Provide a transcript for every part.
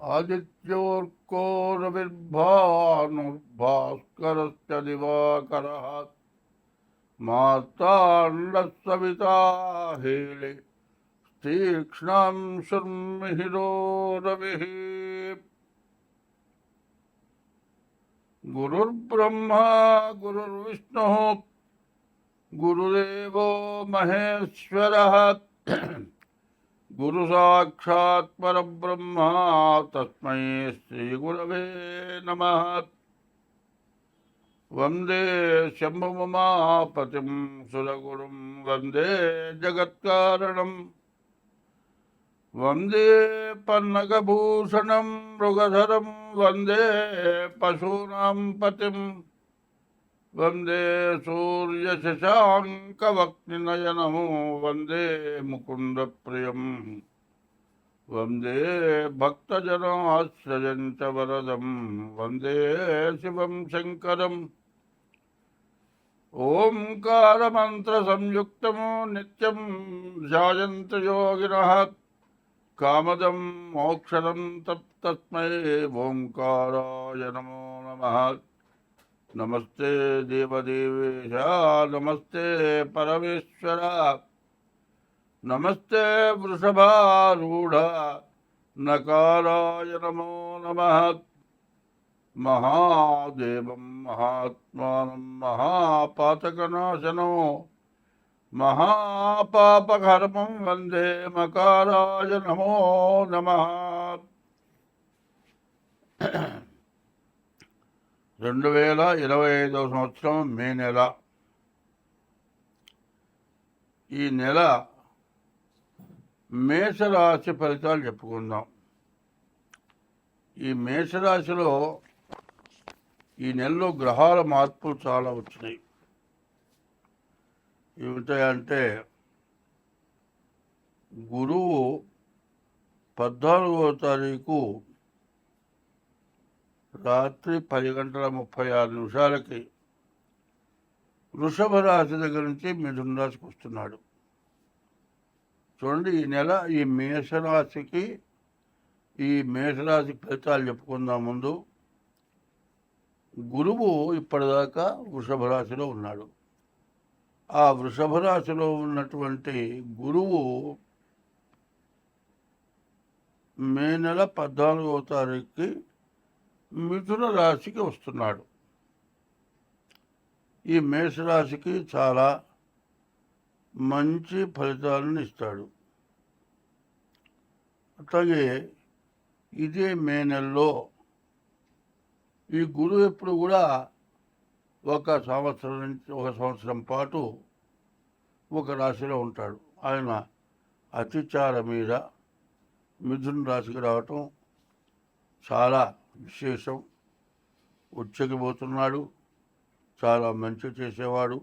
आदित्योऽर्को रविर्भानुर्भास्करश्च दिवाकरः मार्ताण्डः सविता हेले तीक्ष्णं शर्मिहिरो रविः। गुरुर्ब्रह्मा गुरुर्विष्णुः गुरुदेवो महेश्वरः गुरु साक्षात् परब्रह्म तस्मै श्रीगुरवे नमः। वंदे शम्भुमापतिं सुरगुरुं वंदे जगत्कारणं वंदे पन्नगभूषणं मृगधरं वंदे पशूनां पतिं वंदे सूर्यशशाङ्कवक्निनयनम् वंदे मुकुन्दप्रियम् वंदे भक्तजनाश्रयं च वरदं वंदे शिवं शङ्करम्। ओंकारमन्त्रसंयुक्तं नित्यं ध्यायन्त योगिनः कामदं मोक्षदं तस्मै ओंकाराय नमो नमः। नमस्ते देवदेवेश नमस्ते परमेश्वर नमस्ते वृषभारूढ़ नकाराय नमो नमः। महादेवं महात्मानं महापातकनाशनो महापापकर्मं वंदे मकाराय नमो नमः। 2025 సంవత్సరం మే నెల. ఈ నెల మేషరాశి ఫలితాలు చెప్పుకుందాం. ఈ మేషరాశిలో ఈ నెలలో గ్రహాల మార్పులు చాలా వచ్చినాయి. ఏమిటంటే గురువు 14వ తారీఖు రాత్రి 10:36 వృషభ రాశి దగ్గర నుంచి మిథున రాశికి వస్తున్నాడు. చూడండి, ఈ నెల ఈ మేషరాశికి ఫలితాలు చెప్పుకుందాం. ముందు గురువు ఇప్పటిదాకా వృషభ రాశిలో ఉన్నాడు. ఆ వృషభ రాశిలో ఉన్నటువంటి గురువు మే నెల 14వ తారీఖుకి మిథున రాశికి వస్తున్నాడు. ఈ మేషరాశికి చాలా మంచి ఫలితాలను ఇస్తాడు. అట్లాగే ఇదే మే నెలలో ఈ గురువు ఎప్పుడు కూడా ఒక సంవత్సరం పాటు ఒక రాశిలో ఉంటాడు. ఆయన అతిచార మీద మిథున రాశికి రావటం చాలా విశేషం. ఉచ్చకిపోతున్నాడు, చాలా మంచి చేసేవాడు.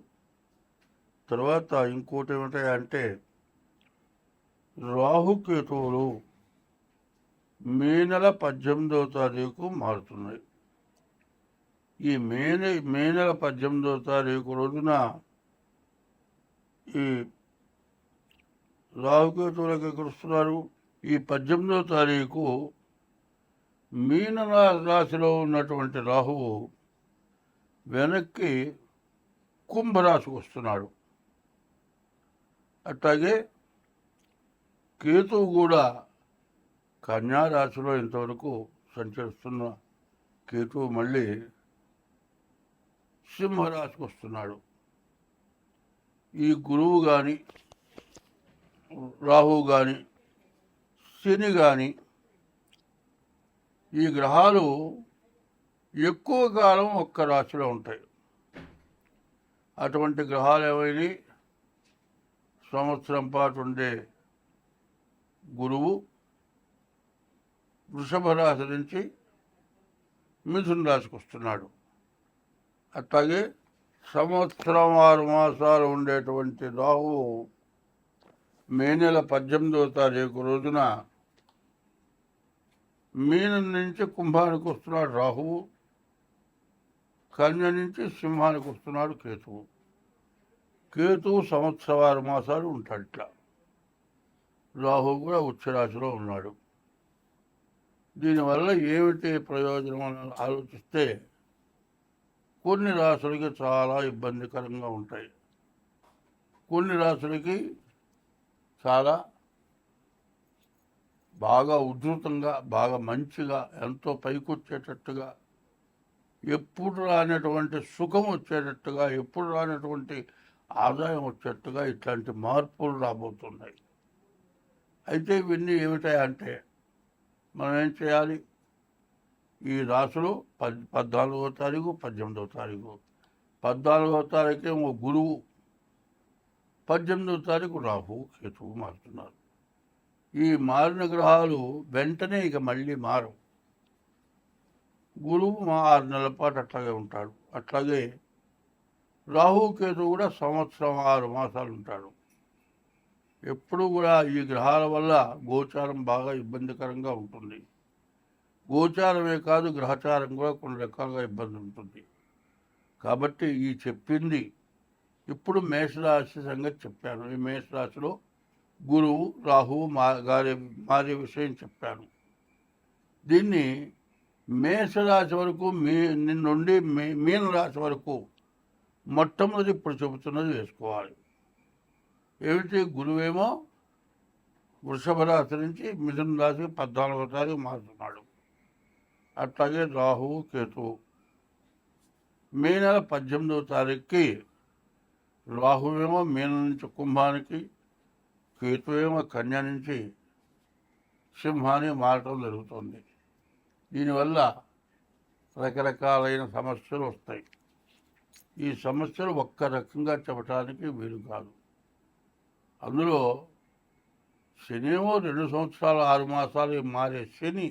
తర్వాత ఇంకోటి ఏమిటంటే రాహుకేతువులు మే నెల 18వ తారీఖు మారుతున్నాయి. ఈ మే నెల 18వ తారీఖు రోజున ఈ రాహుకేతువులకు ఎక్కడుస్తున్నారు. ఈ 18వ తారీఖు మీన రాశిలో ఉన్నటువంటి రాహువు వెనక్కి కుంభరాశికి వస్తున్నాడు. అట్లాగే కేతువు కూడా కన్యా రాశిలో ఇంతవరకు సంచరిస్తున్న కేతువు మళ్ళీ సింహరాశికి వస్తున్నాడు. ఈ గురువు కానీ రాహువు కానీ శని కానీ ఈ గ్రహాలు ఎక్కువ కాలం ఒక్క రాశిలో ఉంటాయి. అటువంటి గ్రహాలు ఏమైనా సంవత్సరం పాటు ఉండే గురువు వృషభ రాశి నుంచి మిథున రాశికి వస్తున్నాడు. అట్లాగే సంవత్సరం 6 మాసాలు ఉండేటువంటి రాహువు మే నెల 18వ తారీఖు రోజున మీనం నుంచి కుంభానికి వస్తున్నాడు రాహువు, కన్య నుంచి సింహానికి వస్తున్నాడు కేతువు. కేతువు సంవత్సరం 6 మాసాలు ఉంటాడు. ఇట్లా రాహువు కూడా ఉచ్చరాశిలో ఉన్నాడు. దీనివల్ల ఏమిటి ప్రయోజనం అని ఆలోచిస్తే కొన్ని రాసులకి చాలా ఇబ్బందికరంగా ఉంటాయి, కొన్ని రాసులకి చాలా బాగా ఉధృతంగా, బాగా మంచిగా, ఎంతో పైకొచ్చేటట్టుగా, ఎప్పుడు రానటువంటి సుఖం వచ్చేటట్టుగా, ఎప్పుడు రానటువంటి ఆదాయం వచ్చేట్టుగా ఇట్లాంటి మార్పులు రాబోతున్నాయి. అయితే ఇవన్నీ ఏమిటాయంటే మనం ఏం చేయాలి? ఈ రాసులు 14వ తారీఖు, 18వ తారీఖు. 14వ తారీఖు గురువు, 18వ తారీఖు రాహు, కేతువు మారుతున్నారు. ఈ మారిన గ్రహాలు వెంటనే ఇక మళ్ళీ మారవు. గురువు 6 నెలల పాటు అట్లాగే ఉంటాడు. అట్లాగే రాహు, కేతువు కూడా సంవత్సరం 6 మాసాలు ఉంటాడు. ఎప్పుడు కూడా ఈ గ్రహాల వల్ల గోచారం బాగా ఇబ్బందికరంగా ఉంటుంది. గోచారమే కాదు, గ్రహచారం కూడా కొన్ని రకాలుగా ఇబ్బంది ఉంటుంది. కాబట్టి ఈ చెప్పింది ఇప్పుడు మేషరాశి సంగతి చెప్పాను. ఈ మేషరాశిలో గురువు, రాహువు మారే విషయం చెప్పాను. దీన్ని మేషరాశి వరకు నుండి మీనరాశి వరకు మొట్టమొదటి ఇప్పుడు చెబుతున్నది వేసుకోవాలి. ఏమిటి? గురువేమో వృషభ రాశి నుంచి మిథున రాశి 14వ తారీఖు మారుతున్నాడు. అట్లాగే రాహువు, కేతువు మే నెల 18వ తారీఖుకి రాహువేమో మీనం నుంచి కుంభానికి, కేతువేమో కన్య నుంచి సింహానికి మారటం జరుగుతుంది. దీనివల్ల రకరకాలైన సమస్యలు వస్తాయి. ఈ సమస్యలు ఒక్క రకంగా చెప్పడానికి వీలు కాదు. అందులో శనేమో 2 సంవత్సరాలు 6 మాసాలు మారే శని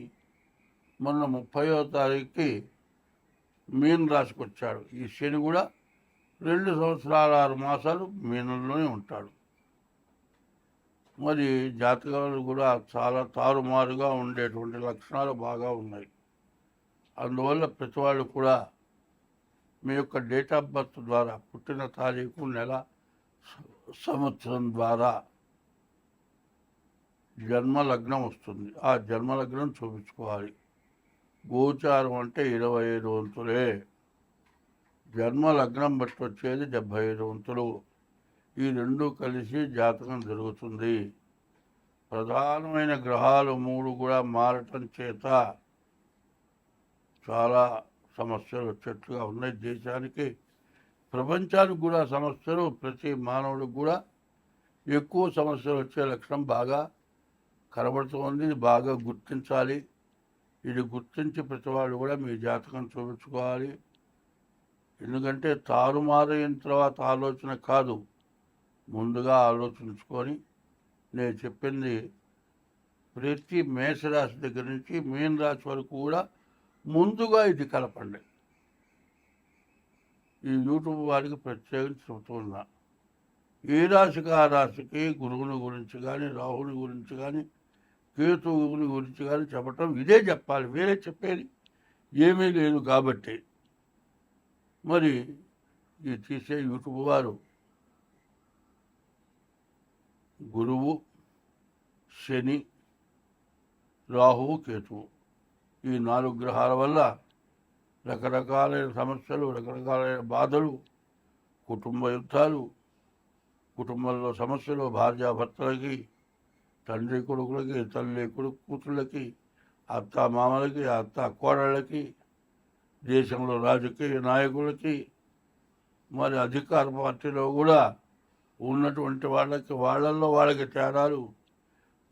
మొన్న 30వ తారీఖుకి మీన రాశికి వచ్చాడు. ఈ శని కూడా 2 సంవత్సరాలు 6 మాసాలు మీనంలోనే ఉంటాడు. మరి జాతకాలు కూడా చాలా తారుమారుగా ఉండేటువంటి లక్షణాలు బాగా ఉన్నాయి. అందువల్ల ప్రతి వాళ్ళు కూడా మీ యొక్క డేట్ ఆఫ్ బర్త్ ద్వారా, పుట్టిన తారీఖు, నెల, సంవత్సరం ద్వారా జన్మలగ్నం వస్తుంది. ఆ జన్మలగ్నం చూపించుకోవాలి. గోచారం అంటే 25 వంతులే. జన్మలగ్నం బట్టి వచ్చేది 75 వంతులు. ఈ రెండు కలిసి జాతకం జరుగుతుంది. ప్రధానమైన గ్రహాలు 3 కూడా మారటం చేత చాలా సమస్యలు వచ్చేట్టుగా ఉన్నాయి. దేశానికి, ప్రపంచానికి కూడా సమస్యలు, ప్రతి మానవుడికి కూడా ఎక్కువ సమస్యలు వచ్చే లక్షణం బాగా కనబడుతుంది. బాగా గుర్తించాలి. ఇది గుర్తించి ప్రతివాడు కూడా మీ జాతకం చూపించుకోవాలి. ఎందుకంటే తారుమారైన తర్వాత ఆలోచన కాదు, ముందుగా ఆలోచించుకొని నేను చెప్పింది ప్రతి మేషరాశి దగ్గర నుంచి మీన రాశి వరకు కూడా ముందుగా ఇది కలపండి. ఈ యూట్యూబ్ వారికి ప్రత్యేకించి చెబుతున్నా. ఏ రాశికి ఆ రాశికి గురువుని గురించి కానీ, రాహుని గురించి కానీ, కేతువుని గురించి కానీ చెప్పటం ఇదే చెప్పాలి, వేరే చెప్పేది ఏమీ లేదు. కాబట్టి మరి ఈ తీసే యూట్యూబ్ వారు గురువు, శని, రాహువు, కేతువు ఈ 4 గ్రహాల వల్ల రకరకాలైన సమస్యలు, రకరకాలైన బాధలు, కుటుంబ యుద్ధాలు, కుటుంబంలో సమస్యలు, భార్యాభర్తలకి, తండ్రి కొడుకులకి, తల్లి కొడుకు కూతుళ్ళకి, అత్త మామలకి, అత్త కోడళ్ళకి, దేశంలో రాజకీయ నాయకులకి, మరి అధికార పార్టీలో కూడా ఉన్నటువంటి వాళ్ళల్లో వాళ్ళకి తేడాలు,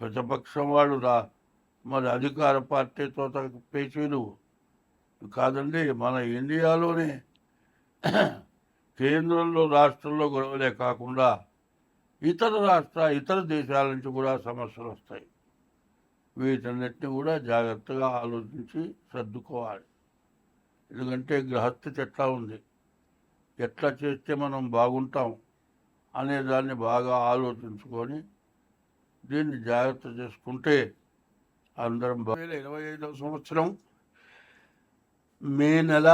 ప్రతిపక్షం వాళ్ళు మరి అధికార పార్టీతో పేచీలు కాదండి. మన ఇండియాలోనే కేంద్రంలో, రాష్ట్రంలో గొడవలే కాకుండా ఇతర దేశాల నుంచి కూడా సమస్యలు వస్తాయి. వీటన్నిటిని కూడా జాగ్రత్తగా ఆలోచించి సర్దుకోవాలి. ఎందుకంటే గ్రహస్థితి ఎట్లా ఉంది, ఎట్లా చేస్తే మనం బాగుంటాం అనేదాన్ని బాగా ఆలోచించుకొని దీన్ని జాగ్రత్త చేసుకుంటే అందరం 2025వ సంవత్సరం మే నెల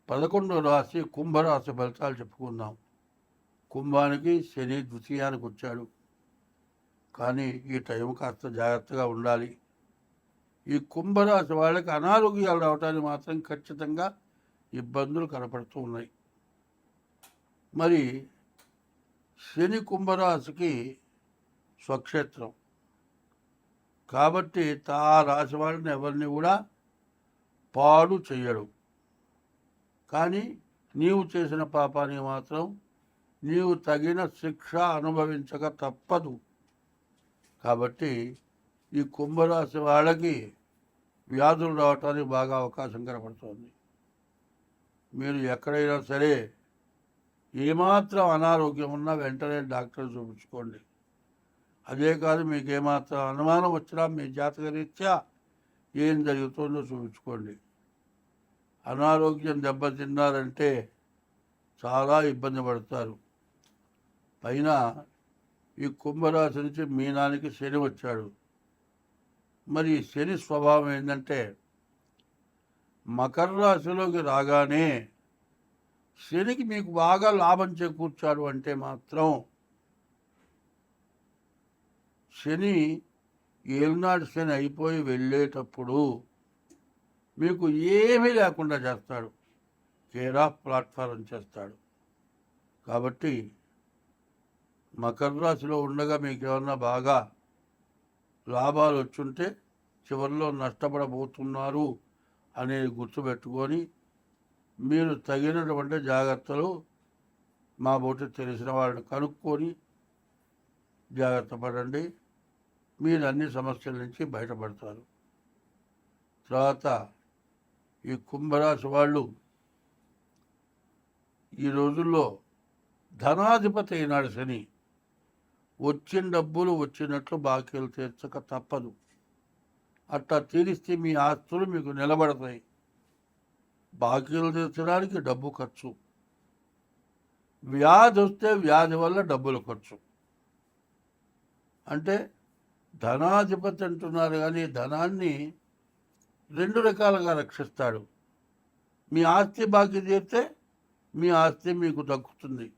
11వ రాశి కుంభరాశి ఫలితాలు చెప్పుకుందాం. కుంభానికి శని ద్వితీయానికి వచ్చాడు, కానీ ఈ టైం కాస్త జాగ్రత్తగా ఉండాలి. ఈ కుంభరాశి వాళ్ళకి అనారోగ్యాలు రావటానికి మాత్రం ఖచ్చితంగా ఇబ్బందులు కనపడుతూ ఉన్నాయి. మరి శని కుంభరాశికి స్వక్షేత్రం కాబట్టి ఆ రాశి వాళ్ళని ఎవరిని కూడా పాడు చెయ్యడు. కానీ నీవు చేసిన పాపానికి మాత్రం నీవు తగిన శిక్ష అనుభవించక తప్పదు. కాబట్టి ఈ కుంభరాశి వాళ్ళకి వ్యాధులు రావటానికి బాగా అవకాశం కనపడుతోంది. మీరు ఎక్కడైనా సరే ఏమాత్రం అనారోగ్యం ఉన్నా వెంటనే డాక్టర్ చూపించుకోండి. అదే కాదు, మీకు ఏమాత్రం అనుమానం వచ్చినా మీ జాతకరీత్యా ఏం జరుగుతుందో చూపించుకోండి. అనారోగ్యం దెబ్బతిన్నారంటే చాలా ఇబ్బంది పడతారు. పైన ఈ కుంభరాశి నుంచి మీనానికి శని వచ్చాడు. మరి శని స్వభావం ఏంటంటే మకర రాశిలోకి రాగానే శనికి మీకు బాగా లాభం చేకూర్చాడు అంటే మాత్రం శని ఏనాడు శని అయిపోయి వెళ్ళేటప్పుడు మీకు ఏమీ లేకుండా చేస్తాడు, కేర్ ఆఫ్ ప్లాట్ఫారం చేస్తాడు. కాబట్టి మకర రాశిలో ఉండగా మీకు ఏమన్నా బాగా లాభాలు వచ్చుంటే చివరిలో నష్టపడబోతున్నారు అనేది గుర్తుపెట్టుకొని మీరు తగినటువంటి జాగ్రత్తలు మా బోటి తెలిసిన వాళ్ళని కనుక్కొని జాగ్రత్త పడండి. మీరు అన్ని సమస్యల నుంచి బయటపడతారు. తర్వాత ఈ కుంభరాశి వాళ్ళు ఈ రోజుల్లో ధనాధిపతి అయినాడు శని. వచ్చిన డబ్బులు వచ్చినట్లు బాకీలు తీర్చక తప్పదు. అట్లా తీరిస్తే మీ ఆస్తులు మీకు నిలబడతాయి. బాకీలు తీర్చడానికి డబ్బు ఖర్చు, వ్యాధి వస్తే వ్యాధి వల్ల డబ్బులు ఖర్చు. అంటే ధనాధిపతి అంటున్నారు కానీ ధనాన్ని రెండు రకాలుగా రక్షిస్తాడు. మీ ఆస్తి బాకీ తీరితే మీ ఆస్తి మీకు దక్కుతుంది.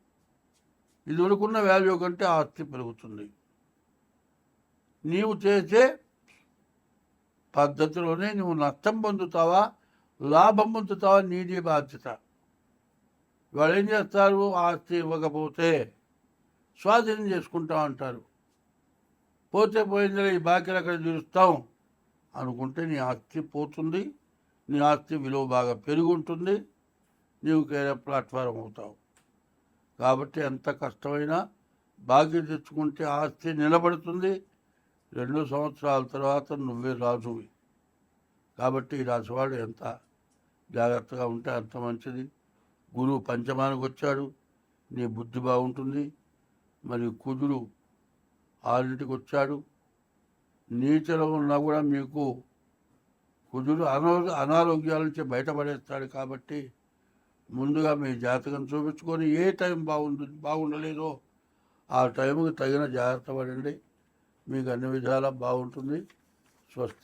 ఇదివరకున్న వాల్యూ కంటే ఆస్తి పెరుగుతుంది. నీవు చేసే పద్ధతిలోనే నువ్వు నష్టం పొందుతావా లాభం పొందుతావా నీది బాధ్యత. వాళ్ళు ఏం చేస్తారు, ఆస్తి ఇవ్వకపోతే స్వాధీనం చేసుకుంటాం అంటారు. పోతే పోయింది, ఈ బాకీలు అక్కడ తీరుస్తాం అనుకుంటే నీ ఆస్తి పోతుంది. నీ ఆస్తి విలువ బాగా పెరుగుంటుంది. నీవు కేరే ప్లాట్ఫారం అవుతావు. కాబట్టి ఎంత కష్టమైనా బాకీ తెచ్చుకుంటే ఆస్తి నిలబడుతుంది. 2 సంవత్సరాల తర్వాత నువ్వే రాజువి. కాబట్టి ఈ రాశివాడు ఎంత జాగ్రత్తగా ఉంటే అంత మంచిది. గురువు పంచమానికి వచ్చాడు, నీ బుద్ధి బాగుంటుంది. మరి కుజుడు 6ంటికి వచ్చాడు. నీచలో ఉన్నా కూడా మీకు కుజుడు అనారోగ్యాల నుంచి బయటపడేస్తాడు. కాబట్టి ముందుగా మీ జాతకం చూపించుకొని ఏ టైం బాగుండలేదో ఆ టైంకి తగిన జాగ్రత్త పడండి. మీకు అన్ని విధాలా బాగుంటుంది. స్వస్తి.